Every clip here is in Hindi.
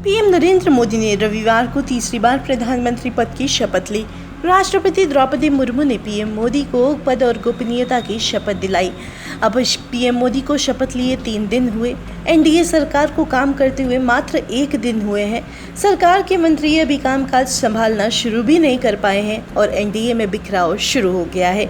पीएम नरेंद्र मोदी ने रविवार को तीसरी बार प्रधानमंत्री पद की शपथ ली। राष्ट्रपति द्रौपदी मुर्मू ने पीएम मोदी को पद और गोपनीयता की शपथ दिलाई। अब पीएम मोदी को शपथ लिए 3 दिन हुए। एनडीए सरकार को काम करते हुए मात्र 1 दिन हुए हैं। सरकार के मंत्री अभी कामकाज संभालना शुरू भी नहीं कर पाए हैं और एनडीए में बिखराव शुरू हो गया है।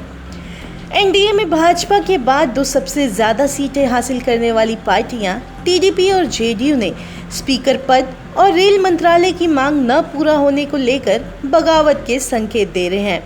एनडीए में भाजपा के बाद 2 सबसे ज़्यादा सीटें हासिल करने वाली पार्टियां टीडीपी और जेडीयू ने स्पीकर पद और रेल मंत्रालय की मांग न पूरा होने को लेकर बगावत के संकेत दे रहे हैं।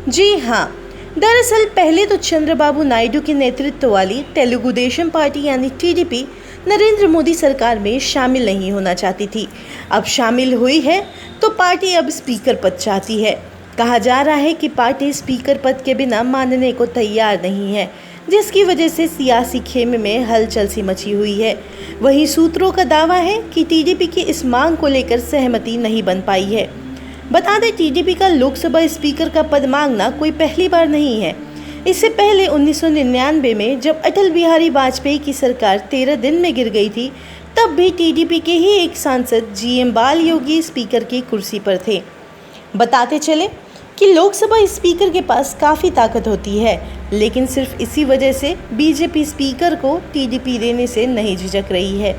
जी हाँ, दरअसल पहले तो चंद्रबाबू नायडू के नेतृत्व वाली तेलुगु देशम पार्टी यानी टीडीपी नरेंद्र मोदी सरकार में शामिल नहीं होना चाहती थी। अब शामिल हुई है तो पार्टी अब स्पीकर पद चाहती है। कहा जा रहा है कि पार्टी स्पीकर पद के बिना मानने को तैयार नहीं है, जिसकी वजह से सियासी खेमे में हलचल सी मची हुई है। वहीं सूत्रों का दावा है कि टीडीपी की इस मांग को लेकर सहमति नहीं बन पाई है। बता दें, टीडीपी का लोकसभा स्पीकर का पद मांगना कोई पहली बार नहीं है। इससे पहले 1999 में जब अटल बिहारी वाजपेयी की सरकार 13 दिन में गिर गई थी, तब भी टीडीपी के ही एक सांसद जीएम बालयोगी स्पीकर की कुर्सी पर थे। बताते चले कि लोकसभा स्पीकर के पास काफ़ी ताकत होती है, लेकिन सिर्फ इसी वजह से बीजेपी स्पीकर को टीडीपी देने से नहीं झिझक रही है।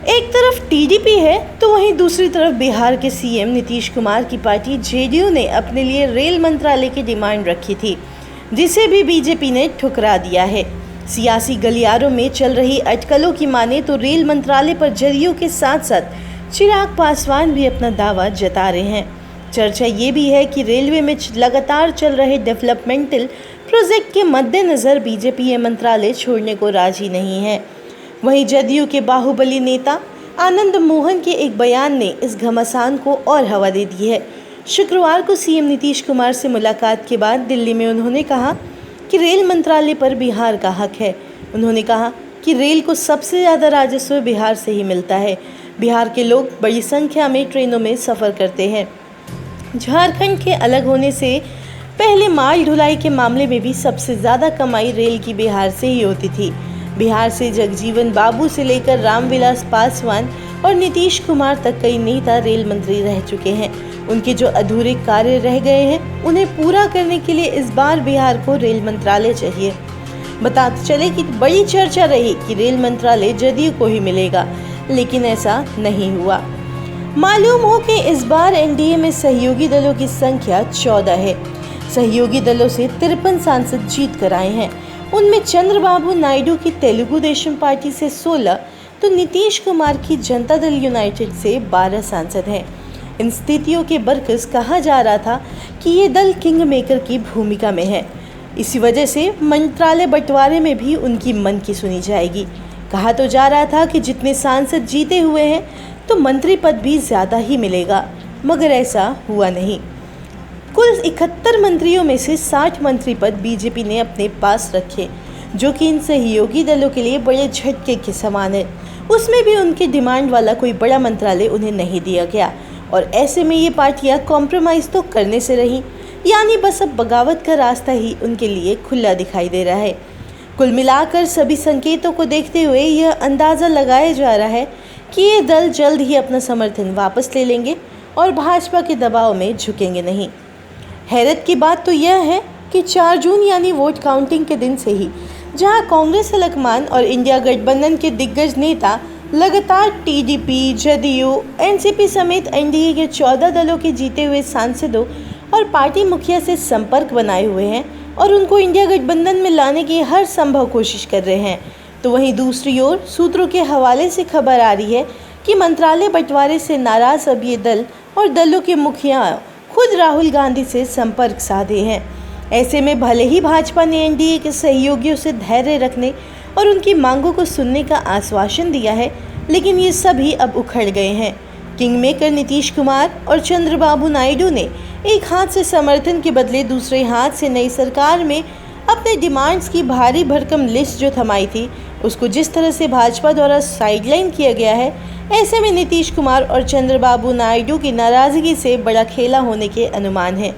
एक तरफ टीडीपी है तो वहीं दूसरी तरफ बिहार के सीएम नीतीश कुमार की पार्टी जेडीयू ने अपने लिए रेल मंत्रालय की डिमांड रखी थी, जिसे भी बीजेपी ने ठुकरा दिया है। सियासी गलियारों में चल रही अटकलों की माने तो रेल मंत्रालय पर जदयू के साथ साथ चिराग पासवान भी अपना दावा जता रहे हैं। चर्चा ये भी है कि रेलवे में लगातार चल रहे डेवलपमेंटल प्रोजेक्ट के मद्देनज़र बीजेपी ये मंत्रालय छोड़ने को राजी नहीं है। वहीं जदयू के बाहुबली नेता आनंद मोहन के एक बयान ने इस घमासान को और हवा दे दी है। शुक्रवार को सीएम नीतीश कुमार से मुलाकात के बाद दिल्ली में उन्होंने कहा कि रेल मंत्रालय पर बिहार का हक है। उन्होंने कहा कि रेल को सबसे ज़्यादा राजस्व बिहार से ही मिलता है। बिहार के लोग बड़ी संख्या में ट्रेनों में सफ़र करते हैं। झारखंड के अलग होने से पहले माल ढुलाई के मामले में भी सबसे ज़्यादा कमाई रेल की बिहार से ही होती थी। बिहार से जगजीवन बाबू से लेकर रामविलास पासवान और नीतीश कुमार तक कई नेता रेल मंत्री रह चुके हैं। उनके जो अधूरे कार्य रह गए हैं, उन्हें पूरा करने के लिए इस बार बिहार को रेल मंत्रालय चाहिए। बताते चले कि बड़ी चर्चा रही कि रेल मंत्रालय जदयू को ही मिलेगा, लेकिन ऐसा नहीं हुआ। मालूम हो कि इस बार एनडीए में सहयोगी दलों की संख्या 14 है। सहयोगी दलों से 53 सांसद जीत कर आए हैं। उनमें चंद्रबाबू नायडू की तेलुगु देशम पार्टी से 16 तो नीतीश कुमार की जनता दल यूनाइटेड से 12 सांसद हैं। इन स्थितियों के बरकस कहा जा रहा था कि ये दल किंग मेकर की भूमिका में है। इसी वजह से मंत्रालय बंटवारे में भी उनकी मन की सुनी जाएगी। कहा तो जा रहा था कि जितने सांसद जीते हुए हैं तो मंत्री पद भी ज़्यादा ही मिलेगा, मगर ऐसा हुआ नहीं। कुल 71 मंत्रियों में से 60 मंत्री पद बीजेपी ने अपने पास रखे, जो कि इन सहयोगी दलों के लिए बड़े झटके के समान है। उसमें भी उनकी डिमांड वाला कोई बड़ा मंत्रालय उन्हें नहीं दिया गया और ऐसे में ये पार्टियां कॉम्प्रोमाइज़ तो करने से रहीं, यानी बस अब बगावत का रास्ता ही उनके लिए खुला दिखाई दे रहा है। कुल मिलाकर सभी संकेतों को देखते हुए यह अंदाज़ा लगाया जा रहा है कि ये दल जल्द ही अपना समर्थन वापस ले लेंगे और भाजपा के दबाव में झुकेंगे नहीं। हैरत की बात तो यह है कि 4 जून यानी वोट काउंटिंग के दिन से ही जहां कांग्रेस अलकमान और इंडिया गठबंधन के दिग्गज नेता लगातार टीडीपी, जदयू, एनसीपी समेत एनडीए के 14 दलों के जीते हुए सांसदों और पार्टी मुखिया से संपर्क बनाए हुए हैं और उनको इंडिया गठबंधन में लाने की हर संभव कोशिश कर रहे हैं, तो वहीं दूसरी ओर सूत्रों के हवाले से खबर आ रही है कि मंत्रालय बंटवारे से नाराज अब ये दल और दलों के मुखिया खुद राहुल गांधी से संपर्क साधे हैं। ऐसे में भले ही भाजपा ने एनडीए के सहयोगियों से धैर्य रखने और उनकी मांगों को सुनने का आश्वासन दिया है, लेकिन ये सभी अब उखड़ गए हैं। किंग मेकर नीतीश कुमार और चंद्रबाबू नायडू ने एक हाथ से समर्थन के बदले दूसरे हाथ से नई सरकार में अपने डिमांड्स की भारी भरकम लिस्ट जो थमाई थी, उसको जिस तरह से भाजपा द्वारा साइडलाइन किया गया है, ऐसे में नीतीश कुमार और चंद्रबाबू नायडू की नाराज़गी से बड़ा खेला होने के अनुमान है।